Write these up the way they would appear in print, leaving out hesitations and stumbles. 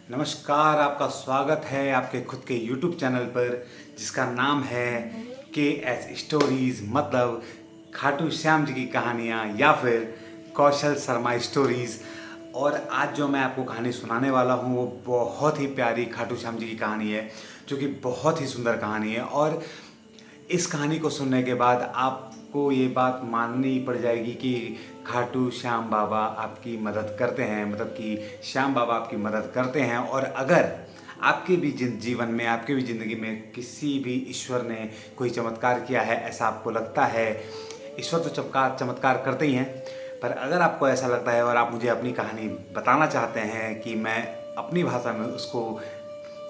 नमस्कार, आपका स्वागत है आपके खुद के YouTube चैनल पर जिसका नाम है KS स्टोरीज़, मतलब खाटू श्याम जी की कहानियाँ या फिर कौशल शर्मा स्टोरीज़। और आज जो मैं आपको कहानी सुनाने वाला हूँ वो बहुत ही प्यारी खाटू श्याम जी की कहानी है, जो कि बहुत ही सुंदर कहानी है। और इस कहानी को सुनने के बाद आपको ये बात माननी पड़ जाएगी कि खाटू श्याम बाबा आपकी मदद करते हैं, मतलब कि श्याम बाबा आपकी मदद करते हैं। और अगर आपके भी जीवन में, आपके भी ज़िंदगी में किसी भी ईश्वर ने कोई चमत्कार किया है, ऐसा आपको लगता है, ईश्वर तो चमत्कार करते ही हैं, पर अगर आपको ऐसा लगता है और आप मुझे अपनी कहानी बताना चाहते हैं कि मैं अपनी भाषा में उसको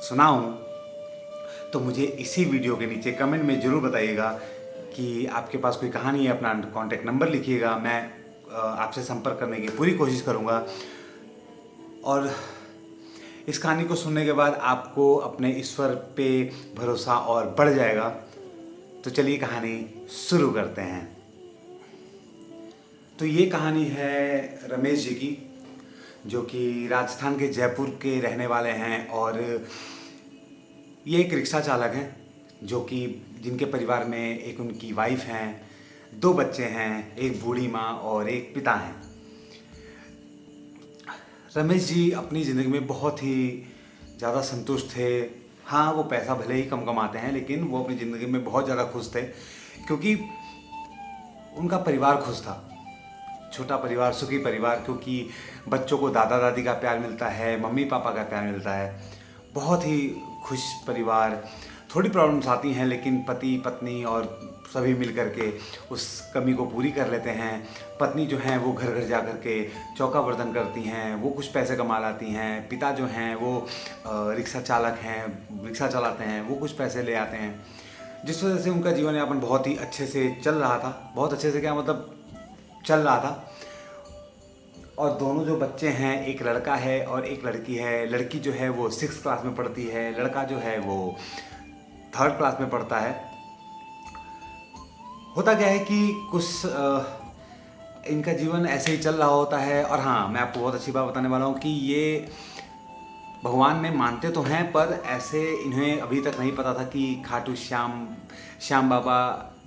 सुनाऊं, तो मुझे इसी वीडियो के नीचे कमेंट में ज़रूर बताइएगा कि आपके पास कोई कहानी है। अपना कॉन्टैक्ट नंबर लिखिएगा, मैं आपसे संपर्क करने की पूरी कोशिश करूँगा। और इस कहानी को सुनने के बाद आपको अपने ईश्वर पे भरोसा और बढ़ जाएगा। तो चलिए कहानी शुरू करते हैं। तो ये कहानी है रमेश जी की, जो कि राजस्थान के जयपुर के रहने वाले हैं। और ये एक रिक्शा चालक हैं, जो कि जिनके परिवार में एक उनकी वाइफ हैं, 2 बच्चे हैं, एक बूढ़ी माँ और एक पिता हैं। रमेश जी अपनी ज़िंदगी में बहुत ही ज़्यादा संतुष्ट थे। हाँ, वो पैसा भले ही कम कमाते हैं, लेकिन वो अपनी ज़िंदगी में बहुत ज़्यादा खुश थे, क्योंकि उनका परिवार खुश था। छोटा परिवार, सुखी परिवार, क्योंकि बच्चों को दादा दादी का प्यार मिलता है, मम्मी पापा का प्यार मिलता है। बहुत ही खुश परिवार। थोड़ी प्रॉब्लम्स आती हैं, लेकिन पति पत्नी और सभी मिल कर के उस कमी को पूरी कर लेते हैं। पत्नी जो हैं वो घर घर जा कर के चौका बर्तन करती हैं, वो कुछ पैसे कमा लाती हैं। पिता जो हैं वो रिक्शा चालक हैं, रिक्शा चलाते हैं, वो कुछ पैसे ले आते हैं, जिस वजह से उनका जीवन यापन बहुत ही अच्छे से चल रहा था। बहुत अच्छे से क्या, मतलब चल रहा था। और दोनों जो बच्चे हैं, एक लड़का है और एक लड़की है। लड़की जो है वो 6th क्लास में पढ़ती है, लड़का जो है वो 3rd क्लास में पढ़ता है। होता क्या है कि कुछ इनका जीवन ऐसे ही चल रहा होता है। और हाँ, मैं आपको बहुत अच्छी बात बताने वाला हूँ कि ये भगवान में मानते तो हैं, पर ऐसे इन्हें अभी तक नहीं पता था कि खाटू श्याम बाबा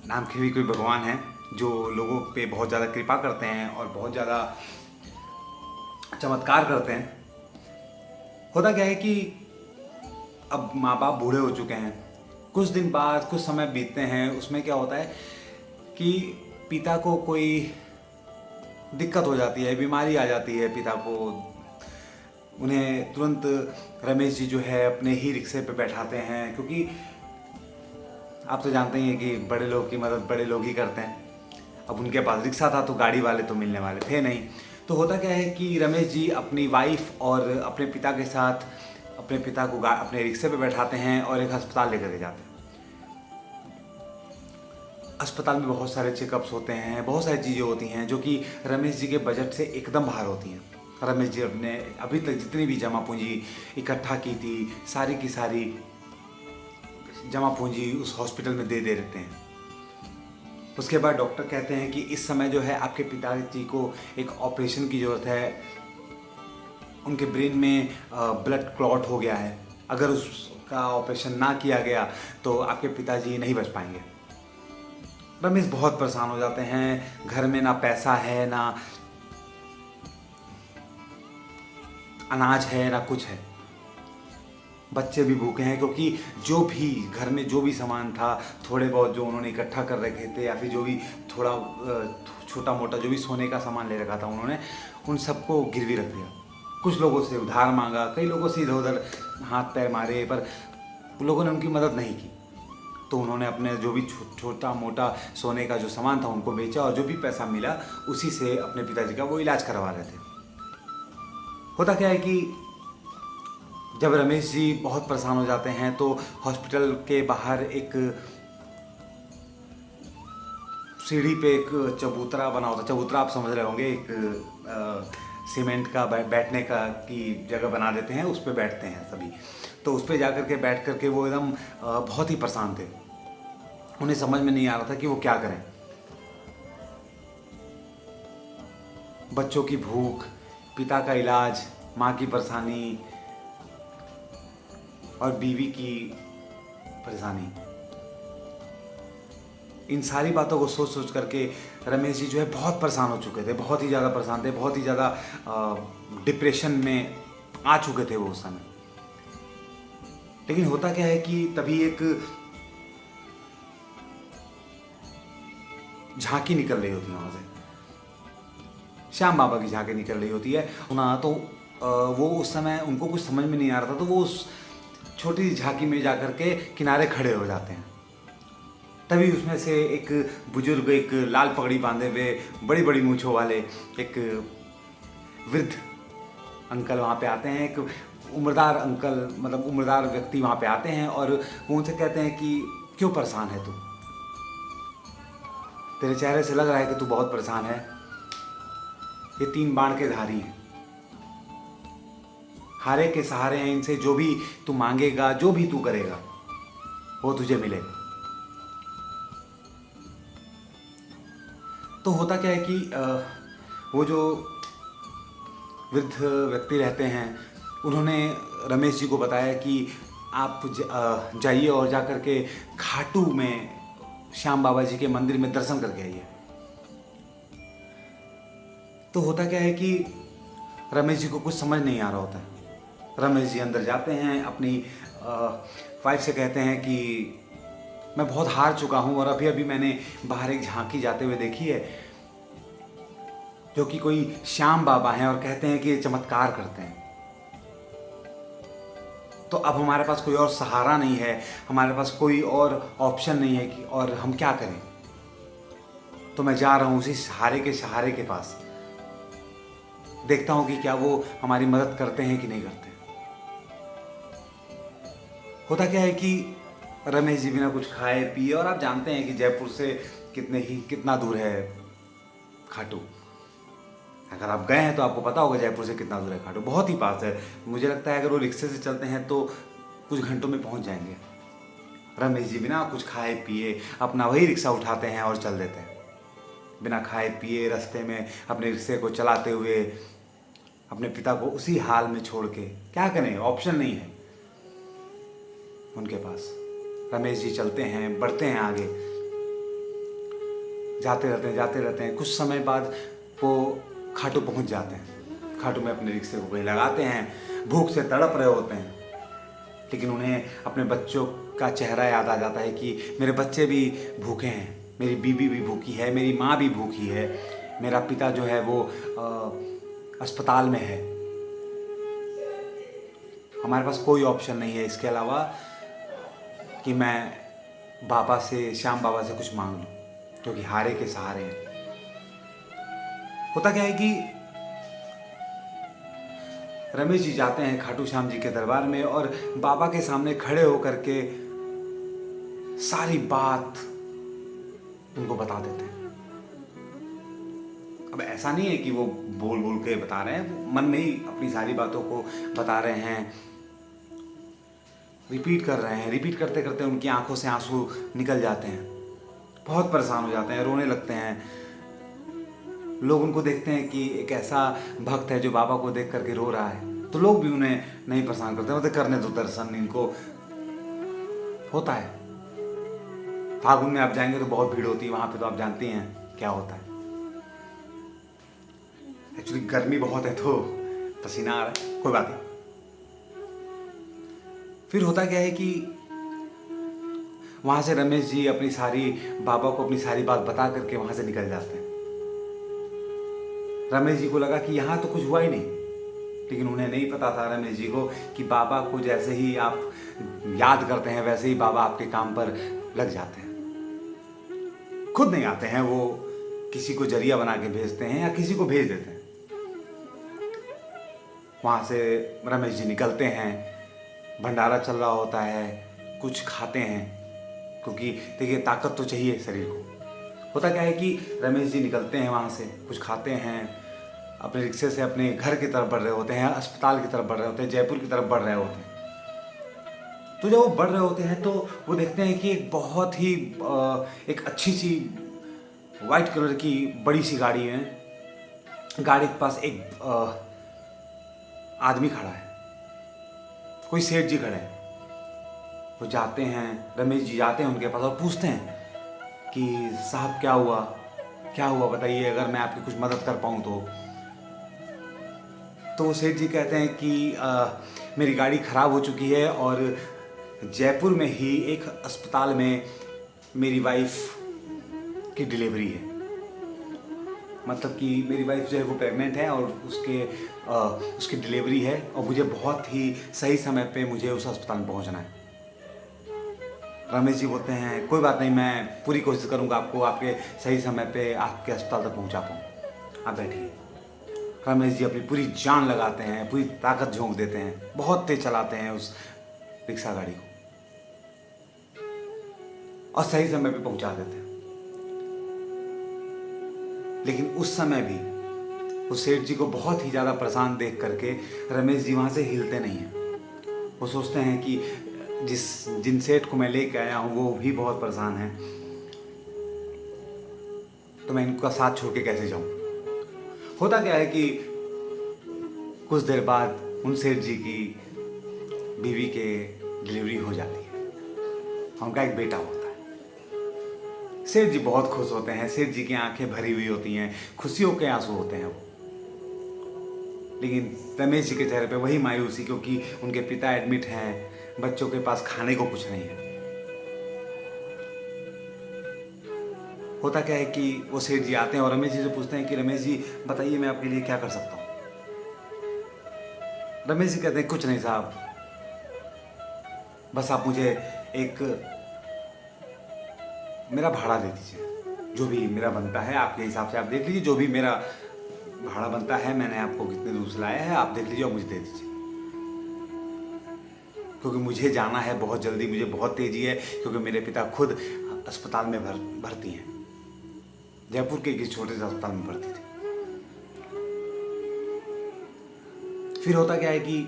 नाम के भी कोई भगवान हैं, जो लोगों पे बहुत ज़्यादा कृपा करते हैं और बहुत ज़्यादा चमत्कार करते हैं। होता क्या है कि अब माँ बाप बूढ़े हो चुके हैं। कुछ दिन बाद, कुछ समय बीतते हैं, उसमें क्या होता है कि पिता को कोई दिक्कत हो जाती है, बीमारी आ जाती है पिता को। उन्हें तुरंत रमेश जी जो है अपने ही रिक्शे पे बैठाते हैं, क्योंकि आप तो जानते ही हैं कि बड़े लोग की मदद बड़े लोग ही करते हैं। अब उनके पास रिक्शा था तो गाड़ी वाले तो मिलने वाले थे नहीं। तो होता क्या है कि रमेश जी अपनी वाइफ और अपने पिता के साथ अपने पिता को अपने रिक्शे पे बैठाते हैं और एक अस्पताल लेकर के जाते हैं। अस्पताल में बहुत सारे चेकअप्स होते हैं, बहुत सारी चीज़ें होती हैं जो कि रमेश जी के बजट से एकदम बाहर होती हैं। रमेश जी अपने अभी तक जितनी भी जमा पूंजी इकट्ठा की थी, सारी की सारी जमा पूंजी उस हॉस्पिटल में दे देते हैं। उसके बाद डॉक्टर कहते हैं कि इस समय जो है आपके पिताजी को एक ऑपरेशन की ज़रूरत है। उनके ब्रेन में ब्लड क्लॉट हो गया है। अगर उसका ऑपरेशन ना किया गया तो आपके पिताजी नहीं बच पाएंगे। रमेश बहुत परेशान हो जाते हैं। घर में ना पैसा है, ना अनाज है, ना कुछ है। बच्चे भी भूखे हैं, क्योंकि जो भी घर में जो भी सामान था, थोड़े बहुत जो उन्होंने इकट्ठा कर रखे थे, या फिर जो भी थोड़ा छोटा मोटा जो भी सोने का सामान ले रखा था, उन्होंने उन सबको गिरवी रख दिया। कुछ लोगों से उधार मांगा, कई लोगों से इधर उधर हाथ पैर मारे, पर लोगों ने उनकी मदद नहीं की। तो उन्होंने अपने जो भी छोटा मोटा सोने का जो सामान था उनको बेचा, और जो भी पैसा मिला उसी से अपने पिताजी का वो इलाज करवा रहे थे। होता क्या है कि जब रमेश जी बहुत परेशान हो जाते हैं तो हॉस्पिटल के बाहर एक सीढ़ी पे एक चबूतरा बना होता। चबूतरा आप समझ रहे होंगे, एक सीमेंट का बैठने का की जगह बना देते हैं, उस पर बैठते हैं सभी। तो उस पर जा कर के बैठ कर के वो एकदम बहुत ही परेशान थे। उन्हें समझ में नहीं आ रहा था कि वो क्या करें। बच्चों की भूख, पिता का इलाज, माँ की परेशानी, और बीवी की परेशानी, इन सारी बातों को सोच सोच करके रमेश जी जो है बहुत परेशान हो चुके थे, बहुत ही ज़्यादा परेशान थे, बहुत ही ज़्यादा डिप्रेशन में आ चुके थे वो उस समय। लेकिन होता क्या है कि तभी एक झांकी निकल रही होती है वहाँ से, श्याम बाबा की झांकी निकल रही होती है ना। तो वो उस समय उनको कुछ समझ में नहीं आ रहा था, तो वो उस छोटी सी झांकी में जाकर के किनारे खड़े हो जाते हैं। तभी उसमें से एक बुजुर्ग, एक लाल पगड़ी बांधे हुए, बड़ी बड़ी मूंछों वाले एक वृद्ध अंकल वहाँ पे आते हैं। एक उम्रदार अंकल, मतलब उम्रदार व्यक्ति वहाँ पे आते हैं और वो उनसे कहते हैं कि क्यों परेशान है तू? तेरे चेहरे से लग रहा है कि तू बहुत परेशान है। ये 3 बाण के धारी हैं, हारे के सहारे हैं, इनसे जो भी तू मांगेगा, जो भी तू करेगा, वो तुझे मिलेगा। तो होता क्या है कि वो जो वृद्ध व्यक्ति रहते हैं, उन्होंने रमेश जी को बताया कि आप जाइए और जा कर के खाटू में श्याम बाबा जी के मंदिर में दर्शन करके आइए। तो होता क्या है कि रमेश जी को कुछ समझ नहीं आ रहा होता है। रमेश जी अंदर जाते हैं, अपनी वाइफ से कहते हैं कि मैं बहुत हार चुका हूँ और अभी अभी मैंने बाहर एक झांकी जाते हुए देखी है जो कि कोई श्याम बाबा हैं और कहते हैं कि ये चमत्कार करते हैं। तो अब हमारे पास कोई और सहारा नहीं है, हमारे पास कोई और ऑप्शन नहीं है कि और हम क्या करें। तो मैं जा रहा हूँ उसी सहारे के पास, देखता हूँ कि क्या वो हमारी मदद करते हैं कि नहीं करते। होता क्या है कि रमेश जी बिना कुछ खाए पिए, और आप जानते हैं कि जयपुर से कितना दूर है खाटू। अगर आप गए हैं तो आपको पता होगा जयपुर से कितना दूर है खाटू, बहुत ही पास है। मुझे लगता है अगर वो रिक्शे से चलते हैं तो कुछ घंटों में पहुंच जाएंगे। रमेश जी बिना कुछ खाए पिए अपना वही रिक्शा उठाते हैं और चल देते हैं, बिना खाए पिए रास्ते में अपने रिक्शे को चलाते हुए अपने पिता को उसी हाल में छोड़ के। क्या करें, ऑप्शन नहीं है उनके पास। रमेश जी चलते हैं, बढ़ते हैं आगे, जाते रहते हैं। कुछ समय बाद वो खाटू पहुंच जाते हैं। खाटू में अपने रिक्शे को कहीं लगाते हैं, भूख से तड़प रहे होते हैं, लेकिन उन्हें अपने बच्चों का चेहरा याद आ जाता है कि मेरे बच्चे भी भूखे हैं, मेरी बीवी भी भूखी है, मेरी माँ भी भूखी है, मेरा पिता जो है वो अस्पताल में है। हमारे पास कोई ऑप्शन नहीं है इसके अलावा कि मैं बाबा से, श्याम बाबा से कुछ मांग लूँ, क्योंकि हारे के सहारे हैं। होता क्या है कि रमेश जी जाते हैं खाटू श्याम जी के दरबार में और बाबा के सामने खड़े होकर के सारी बात उनको बता देते हैं। अब ऐसा नहीं है कि वो बोल बोल के बता रहे हैं, वो मन में ही अपनी सारी बातों को बता रहे हैं, रिपीट कर रहे हैं। रिपीट करते करते उनकी आंखों से आंसू निकल जाते हैं, बहुत परेशान हो जाते हैं, रोने लगते हैं। लोग उनको देखते हैं कि एक ऐसा भक्त है जो बाबा को देख करके रो रहा है, तो लोग भी उन्हें नहीं परेशान करते, मतलब करने दो दर्शन इनको। होता है फागुन में आप जाएंगे तो बहुत भीड़ होती है वहां पे, तो आप जानते हैं क्या होता है। एक्चुअली गर्मी बहुत है तो पसीना आ रहा है, कोई बात नहीं। फिर होता क्या है कि वहां से रमेश जी बाबा को अपनी सारी बात बता करके वहां से निकल जाते हैं। रमेश जी को लगा कि यहाँ तो कुछ हुआ ही नहीं, लेकिन उन्हें नहीं पता था रमेश जी को कि बाबा को जैसे ही आप याद करते हैं वैसे ही बाबा आपके काम पर लग जाते हैं। खुद नहीं आते हैं, वो किसी को जरिया बना के भेजते हैं या किसी को भेज देते हैं। वहाँ से रमेश जी निकलते हैं, भंडारा चल रहा होता है, कुछ खाते हैं, क्योंकि देखिए ताकत तो चाहिए शरीर को। होता क्या है कि रमेश जी निकलते हैं वहाँ से, कुछ खाते हैं, अपने रिक्शे से अपने घर की तरफ बढ़ रहे होते हैं, अस्पताल की तरफ बढ़ रहे होते हैं, जयपुर की तरफ बढ़ रहे होते हैं। तो जब वो बढ़ रहे होते हैं तो वो देखते हैं कि एक बहुत ही एक अच्छी सी वाइट कलर की बड़ी सी गाड़ी है। गाड़ी के पास एक आदमी खड़ा है, कोई सेठ जी खड़े हैं। वो जाते हैं, रमेश जी जाते हैं उनके पास और पूछते हैं कि साहब क्या हुआ बताइए, अगर मैं आपकी कुछ मदद कर पाऊँ तो वो सेठ जी कहते हैं कि मेरी गाड़ी ख़राब हो चुकी है और जयपुर में ही एक अस्पताल में मेरी वाइफ की डिलीवरी है। मतलब कि मेरी वाइफ जो है वो प्रेग्नेंट है और उसकी डिलीवरी है और मुझे बहुत ही सही समय पे मुझे उस अस्पताल में पहुंचना है। रमेश जी बोलते हैं कोई बात नहीं, मैं पूरी कोशिश करूंगा आपको आपके सही समय पे आपके अस्पताल तक पहुंचा पाऊँ, आप बैठिए। रमेश जी अपनी पूरी जान लगाते हैं, पूरी ताकत झोंक देते हैं, बहुत तेज चलाते हैं उस रिक्शा गाड़ी को और सही समय पे पहुंचा देते हैं। लेकिन उस समय भी उस सेठ जी को बहुत ही ज़्यादा परेशान देख करके रमेश जी वहाँ से हिलते नहीं हैं। वो सोचते हैं कि जिन सेठ को मैं लेके आया हूँ वो भी बहुत परेशान है, तो मैं इनका साथ छोड़ के कैसे जाऊँ। होता क्या है कि कुछ देर बाद उन सेठ जी की बीवी के डिलीवरी हो जाती है, उनका एक बेटा होता है। सेठ जी बहुत खुश होते हैं, सेठ जी की आंखें भरी हुई होती हैं, खुशियों के आंसू होते हैं वो। लेकिन रमेश जी के चेहरे पे वही मायूसी, क्योंकि उनके पिता एडमिट हैं, बच्चों के पास खाने को कुछ नहीं है। होता क्या है कि वो सेठ जी आते हैं और रमेश जी से पूछते हैं कि रमेश जी बताइए मैं आपके लिए क्या कर सकता हूँ। रमेश जी कहते हैं कुछ नहीं साहब, बस आप मुझे मेरा भाड़ा दे दीजिए, जो भी मेरा बनता है आपके हिसाब से आप देख लीजिए, जो भी मेरा भाड़ा बनता है, मैंने आपको कितने दूर से लाया है आप देख लीजिए और मुझे दे दीजिए, क्योंकि मुझे जाना है बहुत जल्दी, मुझे बहुत तेजी है, क्योंकि मेरे पिता खुद अस्पताल में भर्ती हैं, जयपुर के किसी छोटे से अस्पताल में भर्ती थे। फिर होता क्या है कि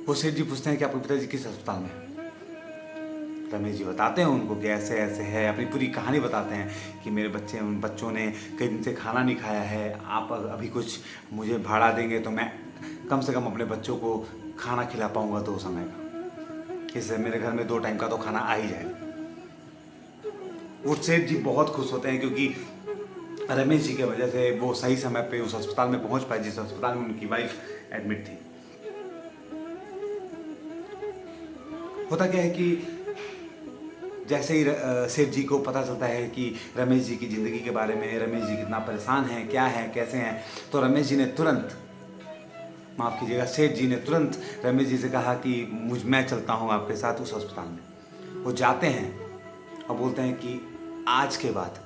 वो सेठ जी पूछते हैं कि आपके पिताजी किस अस्पताल में है। रमेश जी बताते हैं उनको कि ऐसे ऐसे है, अपनी पूरी कहानी बताते हैं कि मेरे बच्चों ने कई दिन से खाना नहीं खाया है, आप अभी कुछ मुझे भाड़ा देंगे तो मैं कम से कम अपने बच्चों को खाना खिला पाऊंगा 2 समय का, इससे मेरे घर में 2 टाइम का तो खाना आ ही जाएगा। वो सेठ जी बहुत खुश होते हैं क्योंकि रमेश जी की वजह से वो सही समय पे उस अस्पताल में पहुंच पाए जिस अस्पताल में उनकी वाइफ एडमिट थी। होता क्या है कि जैसे ही सेठ जी को पता चलता है कि रमेश जी की ज़िंदगी के बारे में, रमेश जी कितना परेशान हैं, क्या है कैसे हैं, तो रमेश जी ने तुरंत, माफ़ कीजिएगा, सेठ जी ने तुरंत रमेश जी से कहा कि मैं चलता हूँ आपके साथ उस अस्पताल में। वो जाते हैं और बोलते हैं कि आज के बाद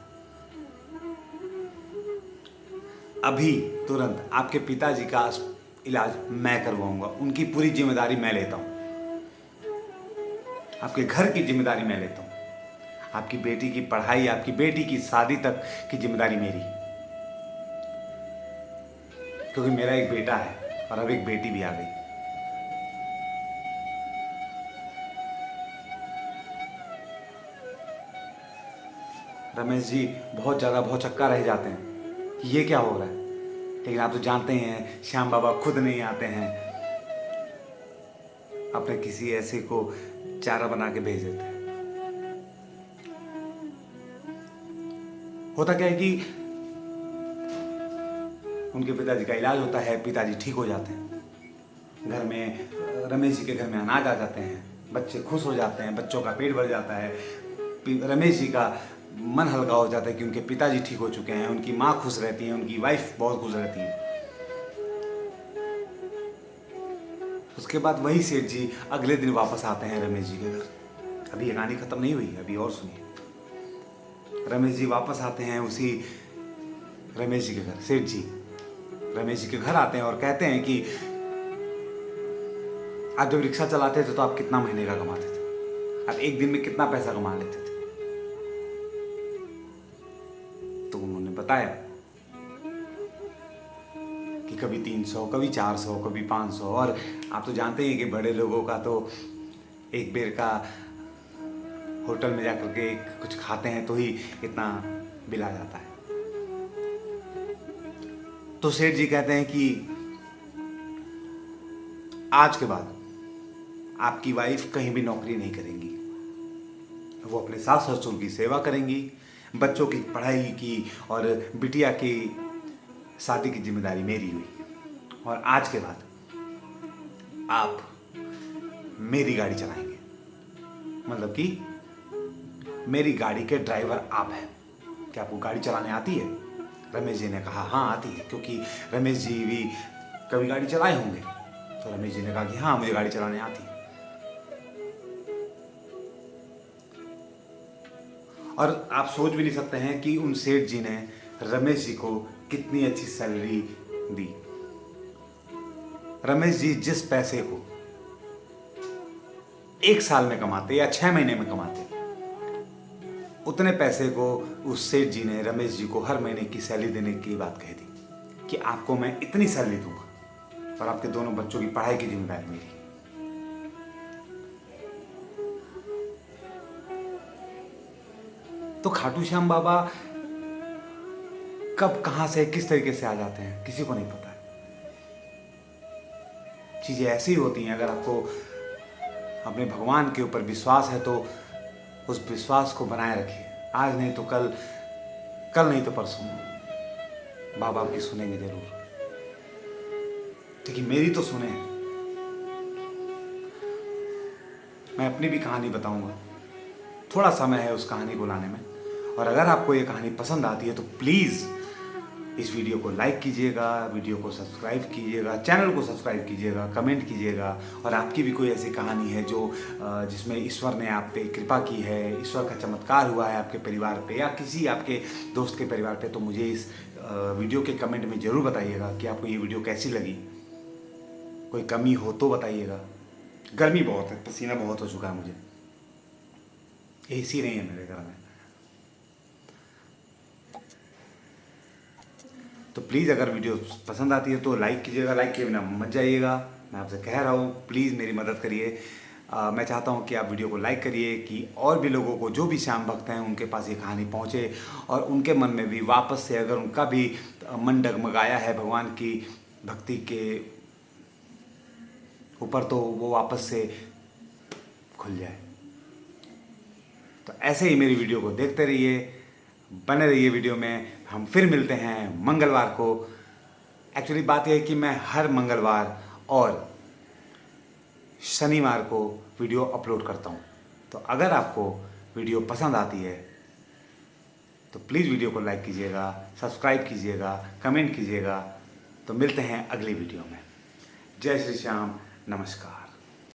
अभी तुरंत आपके पिताजी का इलाज मैं करवाऊंगा, उनकी पूरी जिम्मेदारी मैं लेता हूँ, आपके घर की जिम्मेदारी मैं लेता हूँ, आपकी बेटी की पढ़ाई, आपकी बेटी की शादी तक की जिम्मेदारी मेरी, क्योंकि मेरा एक बेटा है और अब एक बेटी भी आ गई। रमेश जी बहुत ज़्यादा भौचक्का रह जाते हैं कि ये क्या हो रहा है, लेकिन आप तो जानते हैं श्याम बाबा खुद नहीं आते हैं, अपने किसी ऐसे को चारा बना के भेज देते हैं। होता क्या है कि उनके पिताजी का इलाज होता है, पिताजी ठीक हो जाते हैं, घर में रमेश जी के घर में अनाज आ जाते हैं, बच्चे खुश हो जाते हैं, बच्चों का पेट भर जाता है, रमेश जी का मन हल्का हो जाता है कि उनके पिताजी ठीक हो चुके हैं, उनकी माँ खुश रहती है, उनकी वाइफ बहुत खुश रहती है। उसके बाद वही सेठ जी अगले दिन वापस आते हैं रमेश जी के घर। अभी ये कहानी खत्म नहीं हुई, अभी और सुनिए। रमेश जी वापस आते हैं उसी रमेश जी के घर, सेठ जी रमेश जी के घर आते हैं और कहते हैं कि आप जब रिक्शा चलाते थे तो आप कितना महीने का कमाते थे, आप एक दिन में कितना पैसा कमा लेते थे। तो उन्होंने बताया कि कभी 300, कभी 400, कभी 500, और आप तो जानते हैं कि बड़े लोगों का तो एक बेर का होटल में जाकर के कुछ खाते हैं तो ही इतना बिल आ जाता है। तो सेठ जी कहते हैं कि आज के बाद आपकी वाइफ कहीं भी नौकरी नहीं करेंगी। वो अपने सास ससुर की सेवा करेंगी, बच्चों की पढ़ाई की और बिटिया की शादी की जिम्मेदारी मेरी हुई। और आज के बाद आप मेरी गाड़ी चलाएंगे, मतलब कि मेरी गाड़ी के ड्राइवर आप हैं। क्या आपको गाड़ी चलाने आती है? रमेश जी ने कहा हाँ आती है, क्योंकि रमेश जी भी कभी गाड़ी चलाए होंगे। तो रमेश जी ने कहा कि हाँ मुझे गाड़ी चलाने आती है। और आप सोच भी नहीं सकते हैं कि उन सेठ जी ने रमेश जी को कितनी अच्छी सैलरी दी। रमेश जी जिस पैसे को 1 साल में कमाते या 6 महीने में कमाते, उतने पैसे को उस सेठ जी ने रमेश जी को हर महीने की सैलरी देने की बात कही थी कि आपको मैं इतनी सैलरी दूंगा और आपके दोनों बच्चों की पढ़ाई की जिम्मेदारी मेरी। तो खाटू श्याम बाबा कब कहां से किस तरीके से आ जाते हैं किसी को नहीं पता है। चीजें ऐसी होती हैं, अगर आपको अपने भगवान के ऊपर विश्वास है तो उस विश्वास को बनाए रखिए। आज नहीं तो कल, कल नहीं तो परसों बाबा आपकी सुनेंगे जरूर। देखिए मेरी तो सुने। मैं अपनी भी कहानी बताऊंगा, थोड़ा समय है उस कहानी को लाने में। और अगर आपको ये कहानी पसंद आती है तो प्लीज़ इस वीडियो को लाइक कीजिएगा, वीडियो को सब्सक्राइब कीजिएगा, चैनल को सब्सक्राइब कीजिएगा, कमेंट कीजिएगा। और आपकी भी कोई ऐसी कहानी है जो जिसमें ईश्वर ने आप पे कृपा की है, ईश्वर का चमत्कार हुआ है आपके परिवार पे या किसी आपके दोस्त के परिवार पे, तो मुझे इस वीडियो के कमेंट में ज़रूर बताइएगा कि आपको ये वीडियो कैसी लगी। कोई कमी हो तो बताइएगा। गर्मी बहुत है, पसीना बहुत हो चुका है मुझे, एसी नहीं है मेरे घर में। तो प्लीज़ अगर वीडियो पसंद आती है तो लाइक कीजिएगा, लाइक किए बिना मत जाइएगा। मैं आपसे कह रहा हूँ प्लीज़ मेरी मदद करिए। मैं चाहता हूँ कि आप वीडियो को लाइक करिए कि और भी लोगों को, जो भी श्याम भक्त हैं, उनके पास ये कहानी पहुँचे और उनके मन में भी वापस से, अगर उनका भी मन डगमगाया है भगवान की भक्ति के ऊपर, तो वो वापस से खुल जाए। तो ऐसे ही मेरी वीडियो को देखते रहिए, बने रहिए वीडियो में। हम फिर मिलते हैं मंगलवार को। एक्चुअली बात यह है कि मैं हर मंगलवार और शनिवार को वीडियो अपलोड करता हूँ। तो अगर आपको वीडियो पसंद आती है तो प्लीज़ वीडियो को लाइक कीजिएगा, सब्सक्राइब कीजिएगा, कमेंट कीजिएगा। तो मिलते हैं अगली वीडियो में। जय श्री श्याम, नमस्कार।